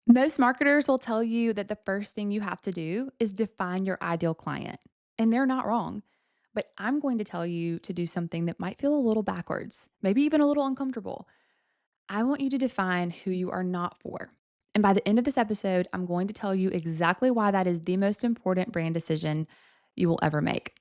Most marketers will tell you that the first thing you have to do is define your ideal client. And they're not wrong. But I'm going to tell you to do something that might feel a little backwards, maybe even a little uncomfortable. I want you to define who you are not for. And by the end of this episode, I'm going to tell you exactly why that is the most important brand decision you will ever make.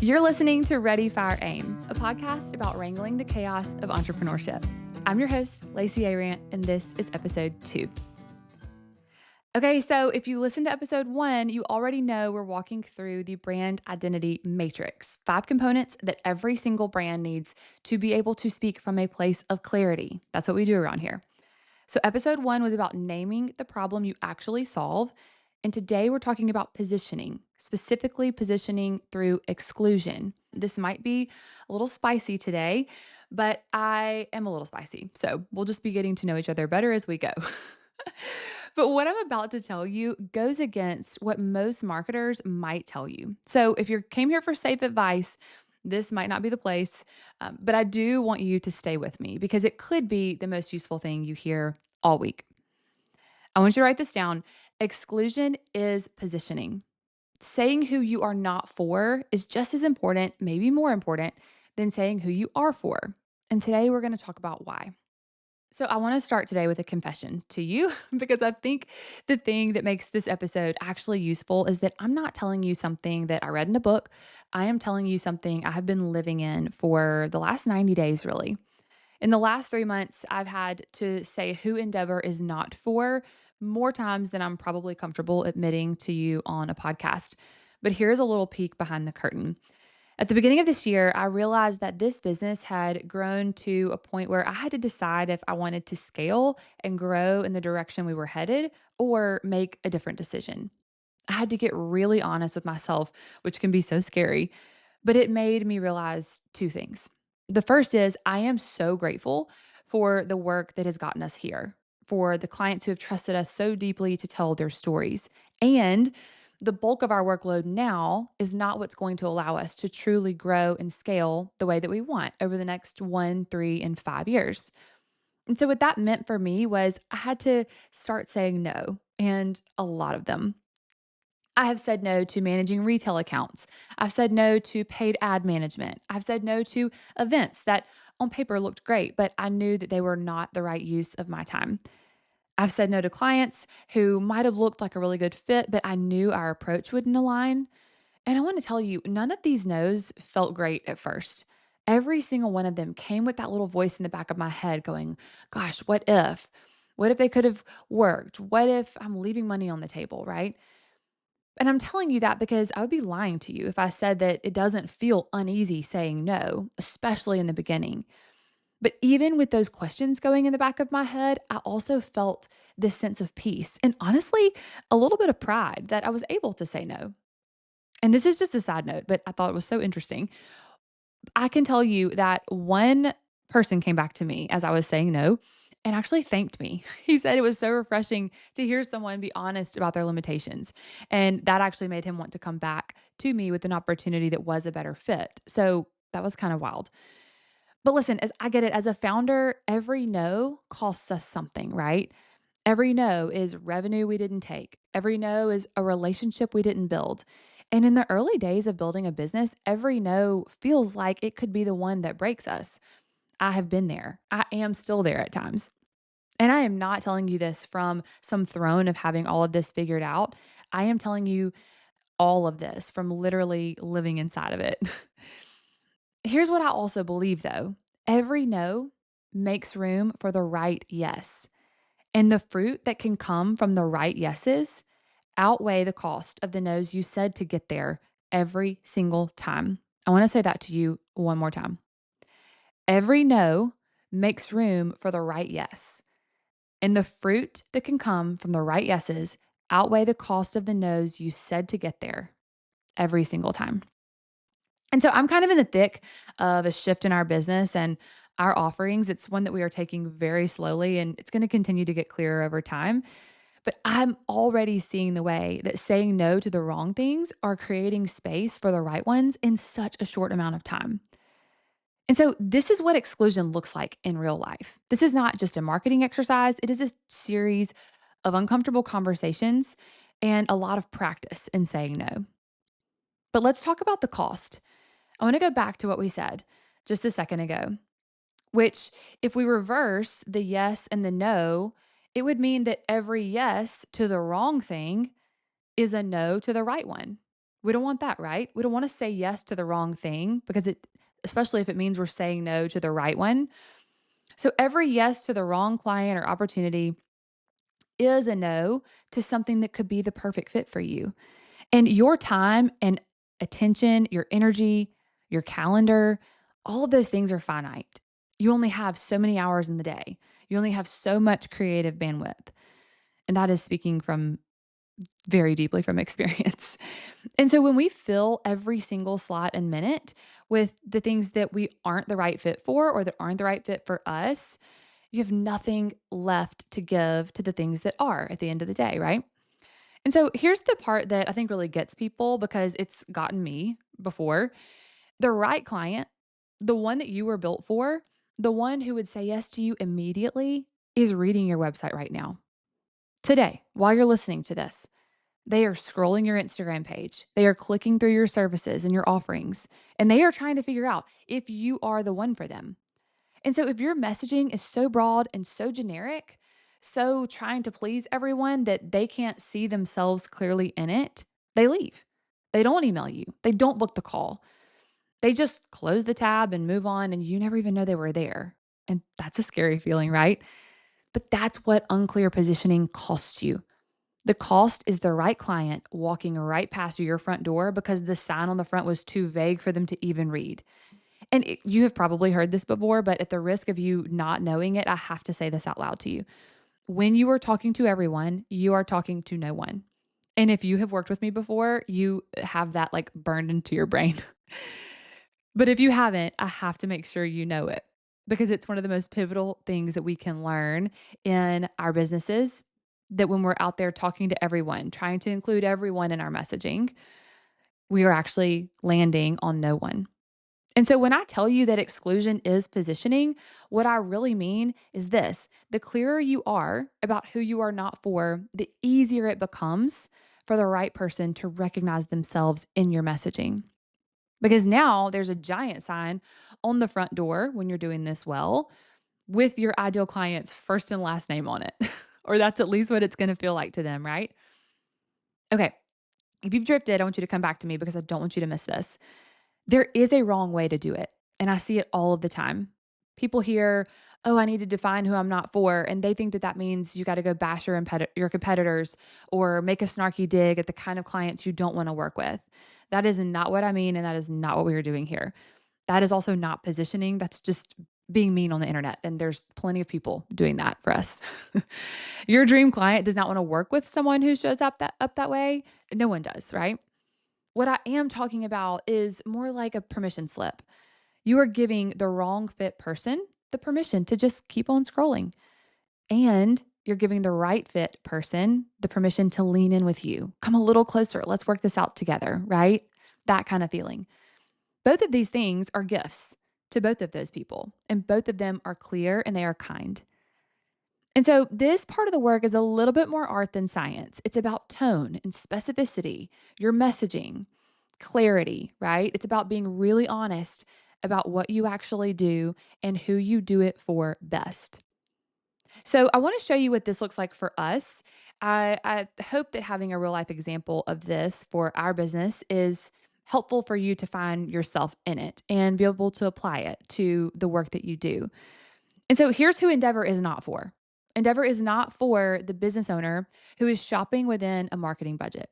You're listening to Ready, Fire, Aim, a podcast about wrangling the chaos of entrepreneurship. I'm your host, Lacy, and this is episode 2. Okay, so if you listen to episode 1, you already know we're walking through the brand identity matrix, 5 components that every single brand needs to be able to speak from a place of clarity. That's what we do around here. So, episode 1 was about naming the problem you actually solve. And today we're talking about positioning, specifically positioning through exclusion. This might be a little spicy today, but I am a little spicy. So, we'll just be getting to know each other better as we go. But what I'm about to tell you goes against what most marketers might tell you. So, if you came here for safe advice, this might not be the place, but I do want you to stay with me because it could be the most useful thing you hear all week. I want you to write this down. Exclusion is positioning. Saying who you are not for is just as important, maybe more important, than saying who you are for. And today we're going to talk about why. So, I want to start today with a confession to you because I think the thing that makes this episode actually useful is that I'm not telling you something that I read in a book. I am telling you something I have been living in for the last 90 days, really. In the last 3 months, I've had to say who Endeavor is not for more times than I'm probably comfortable admitting to you on a podcast. But here's a little peek behind the curtain. At the beginning of this year, I realized that this business had grown to a point where I had to decide if I wanted to scale and grow in the direction we were headed or make a different decision. I had to get really honest with myself, which can be so scary, but it made me realize 2 things. The first is I am so grateful for the work that has gotten us here, for the clients who have trusted us so deeply to tell their stories. And the bulk of our workload now is not what's going to allow us to truly grow and scale the way that we want over the next 1, 3, and 5 years. And so, what that meant for me was I had to start saying no, and a lot of them. I have said no to managing retail accounts. I've said no to paid ad management. I've said no to events that on paper looked great, but I knew that they were not the right use of my time. I've said no to clients who might have looked like a really good fit, but I knew our approach wouldn't align. And I want to tell you, none of these no's felt great at first. Every single one of them came with that little voice in the back of my head going, gosh, what if? What if they could have worked? What if I'm leaving money on the table, right? And I'm telling you that because I would be lying to you if I said that it doesn't feel uneasy saying no, especially in the beginning. But even with those questions going in the back of my head, I also felt this sense of peace and honestly, a little bit of pride that I was able to say no. And this is just a side note, but I thought it was so interesting. I can tell you that one person came back to me as I was saying no and actually thanked me. He said it was so refreshing to hear someone be honest about their limitations. And that actually made him want to come back to me with an opportunity that was a better fit. So that was kind of wild. But listen, as I get it, as a founder, every no costs us something, right? Every no is revenue we didn't take. Every no is a relationship we didn't build. And in the early days of building a business, every no feels like it could be the one that breaks us. I have been there. I am still there at times. And I am not telling you this from some throne of having all of this figured out. I am telling you all of this from literally living inside of it. Here's what I also believe though every no makes room for the right yes. And the fruit that can come from the right yeses outweigh the cost of the no's you said to get there every single time. I want to say that to you one more time. Every no makes room for the right yes. And the fruit that can come from the right yeses outweigh the cost of the no's you said to get there every single time. And so I'm kind of in the thick of a shift in our business and our offerings. It's one that we are taking very slowly and it's going to continue to get clearer over time. But I'm already seeing the way that saying no to the wrong things are creating space for the right ones in such a short amount of time. And so this is what exclusion looks like in real life. This is not just a marketing exercise, it is a series of uncomfortable conversations and a lot of practice in saying no. But let's talk about the cost. I want to go back to what we said just a second ago, which, if we reverse the yes and the no, it would mean that every yes to the wrong thing is a no to the right one. We don't want that, right? We don't want to say yes to the wrong thing because especially if it means we're saying no to the right one. So every yes to the wrong client or opportunity is a no to something that could be the perfect fit for you. And your time and attention, your energy, your calendar, all of those things are finite. You only have so many hours in the day. You only have so much creative bandwidth. And that is speaking from very deeply from experience. And so when we fill every single slot and minute with the things that we aren't the right fit for or that aren't the right fit for us, you have nothing left to give to the things that are at the end of the day, right? And so here's the part that I think really gets people because it's gotten me before. The right client, the one that you were built for, the one who would say yes to you immediately is reading your website right now. Today, while you're listening to this, they are scrolling your Instagram page. They are clicking through your services and your offerings, and they are trying to figure out if you are the one for them. And so, if your messaging is so broad and so generic, so trying to please everyone that they can't see themselves clearly in it, they leave. They don't email you, they don't book the call. They just close the tab and move on, and you never even know they were there. And that's a scary feeling, right? But that's what unclear positioning costs you. The cost is the right client walking right past your front door because the sign on the front was too vague for them to even read. And you have probably heard this before, but at the risk of you not knowing it, I have to say this out loud to you. When you are talking to everyone, you are talking to no one. And if you have worked with me before, you have that like burned into your brain. But if you haven't, I have to make sure you know it because it's one of the most pivotal things that we can learn in our businesses. That when we're out there talking to everyone, trying to include everyone in our messaging, we are actually landing on no one. And so when I tell you that exclusion is positioning, what I really mean is this: the clearer you are about who you are not for, the easier it becomes for the right person to recognize themselves in your messaging. Because now there's a giant sign on the front door when you're doing this well with your ideal client's first and last name on it. Or that's at least what it's going to feel like to them, right? Okay. If you've drifted, I want you to come back to me because I don't want you to miss this. There is a wrong way to do it, and I see it all of the time. People hear, "Oh, I need to define who I'm not for," and they think that that means you got to go bash your competitors or make a snarky dig at the kind of clients you don't want to work with. That is not what I mean, and that is not what we are doing here. That is also not positioning. That's just being mean on the internet, and there's plenty of people doing that for us. Your dream client does not want to work with someone who shows up that way. No one does, right? What I am talking about is more like a permission slip. You are giving the wrong fit person the permission to just keep on scrolling. And you're giving the right fit person the permission to lean in with you. Come a little closer. Let's work this out together, right? That kind of feeling. Both of these things are gifts to both of those people, and both of them are clear and they are kind. And so this part of the work is a little bit more art than science. It's about tone and specificity, your messaging, clarity, right? It's about being really honest about what you actually do and who you do it for best. So I want to show you what this looks like for us. I hope that having a real life example of this for our business is helpful for you to find yourself in it and be able to apply it to the work that you do. And so here's who Endeavor is not for. Endeavor is not for the business owner who is shopping within a marketing budget.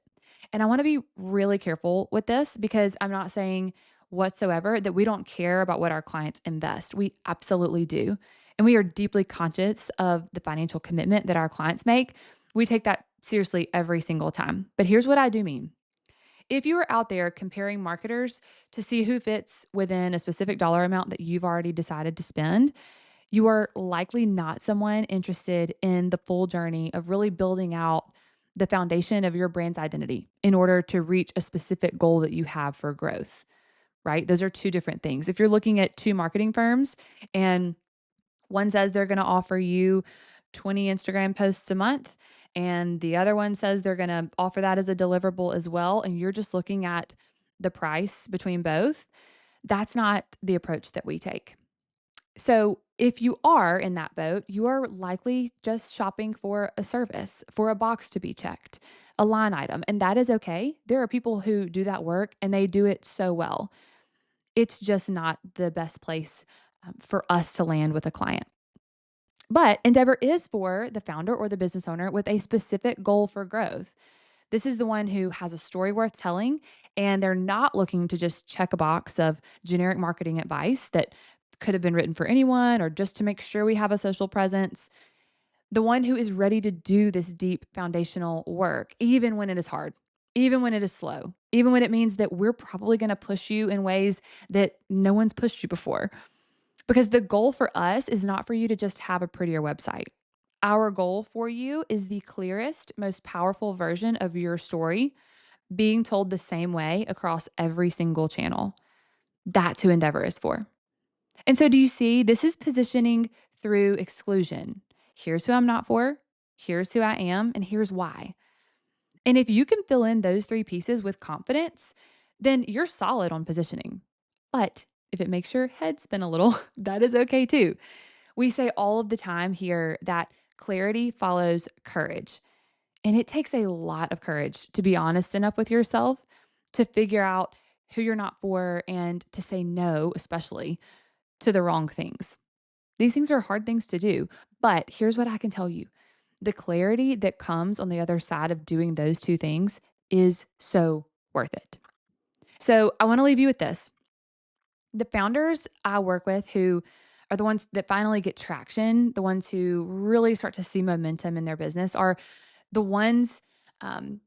And I want to be really careful with this because I'm not saying whatsoever that we don't care about what our clients invest. We absolutely do. And we are deeply conscious of the financial commitment that our clients make. We take that seriously every single time. But here's what I do mean. If you are out there comparing marketers to see who fits within a specific dollar amount that you've already decided to spend, You are likely not someone interested in the full journey of really building out the foundation of your brand's identity in order to reach a specific goal that you have for growth, right? Those are two different things. If you're looking at two marketing firms and one says they're going to offer you 20 Instagram posts a month, and the other one says they're going to offer that as a deliverable as well, and you're just looking at the price between both, that's not the approach that we take. So, if you are in that boat, you are likely just shopping for a service, for a box to be checked, a line item, and that is okay. There are people who do that work and they do it so well. It's just not the best place for us to land with a client. But Endeavor is for the founder or the business owner with a specific goal for growth. This is the one who has a story worth telling, and they're not looking to just check a box of generic marketing advice that could have been written for anyone or just to make sure we have a social presence. The one who is ready to do this deep foundational work, even when it is hard, even when it is slow, even when it means that we're probably going to push you in ways that no one's pushed you before. Because the goal for us is not for you to just have a prettier website. Our goal for you is the clearest, most powerful version of your story being told the same way across every single channel. That's who Endeavor is for. And so, do you see? This is positioning through exclusion. Here's who I'm not for, here's who I am, and here's why. And if you can fill in those three pieces with confidence, then you're solid on positioning. But if it makes your head spin a little, that is okay too. We say all of the time here that clarity follows courage. And it takes a lot of courage to be honest enough with yourself to figure out who you're not for and to say no, especially to the wrong things. These things are hard things to do. But here's what I can tell you: the clarity that comes on the other side of doing those two things is so worth it. So I want to leave you with this. The founders I work with who are the ones that finally get traction, the ones who really start to see momentum in their business are the ones. Um,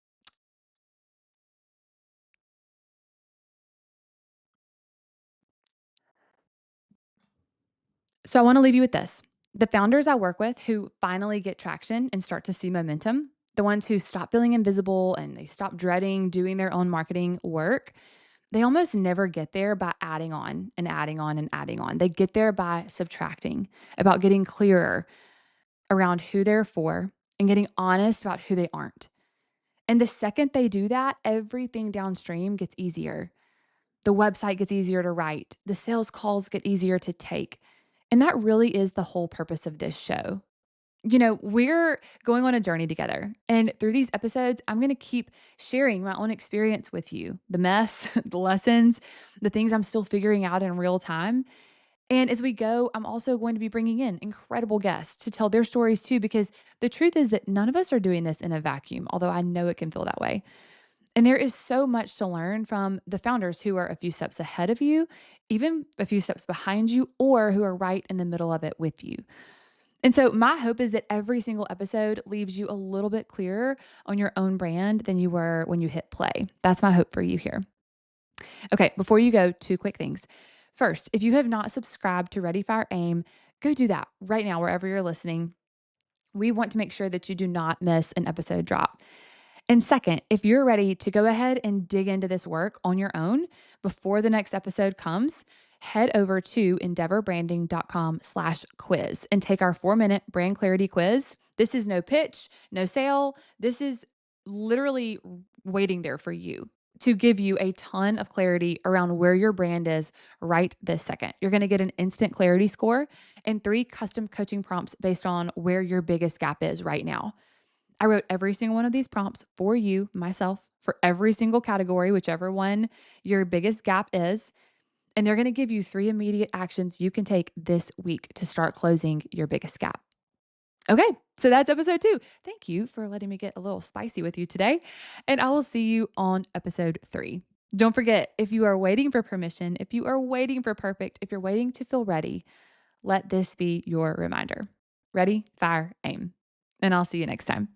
so I want to leave you with this. The founders I work with who finally get traction and start to see momentum, the ones who stop feeling invisible and they stop dreading doing their own marketing work, they almost never get there by adding on and adding on and adding on. They get there by subtracting, about getting clearer around who they're for and getting honest about who they aren't. And the second they do that, everything downstream gets easier. The website gets easier to write, the sales calls get easier to take. And that really is the whole purpose of this show. We're going on a journey together. And through these episodes, I'm going to keep sharing my own experience with you, the mess, the lessons, the things I'm still figuring out in real time. And as we go, I'm also going to be bringing in incredible guests to tell their stories too, because the truth is that none of us are doing this in a vacuum, although I know it can feel that way. And there is so much to learn from the founders who are a few steps ahead of you, even a few steps behind you, or who are right in the middle of it with you. And so my hope is that every single episode leaves you a little bit clearer on your own brand than you were when you hit play. That's my hope for you here. Okay, before you go, two quick things. First, if you have not subscribed to Ready Fire Aim, go do that right now, wherever you're listening. We want to make sure that you do not miss an episode drop. And second, if you're ready to go ahead and dig into this work on your own before the next episode comes, head over to endeavorbranding.com/quiz and take our 4-minute brand clarity quiz. This is no pitch, no sale. This is literally waiting there for you to give you a ton of clarity around where your brand is right this second. You're going to get an instant clarity score and 3 custom coaching prompts based on where your biggest gap is right now. I wrote every single one of these prompts for you, myself, for every single category, whichever one your biggest gap is. And they're going to give you 3 immediate actions you can take this week to start closing your biggest gap. Okay, so that's episode 2. Thank you for letting me get a little spicy with you today. And I will see you on episode 3. Don't forget, if you are waiting for permission, if you are waiting for perfect, if you're waiting to feel ready, let this be your reminder. Ready, fire, aim. And I'll see you next time.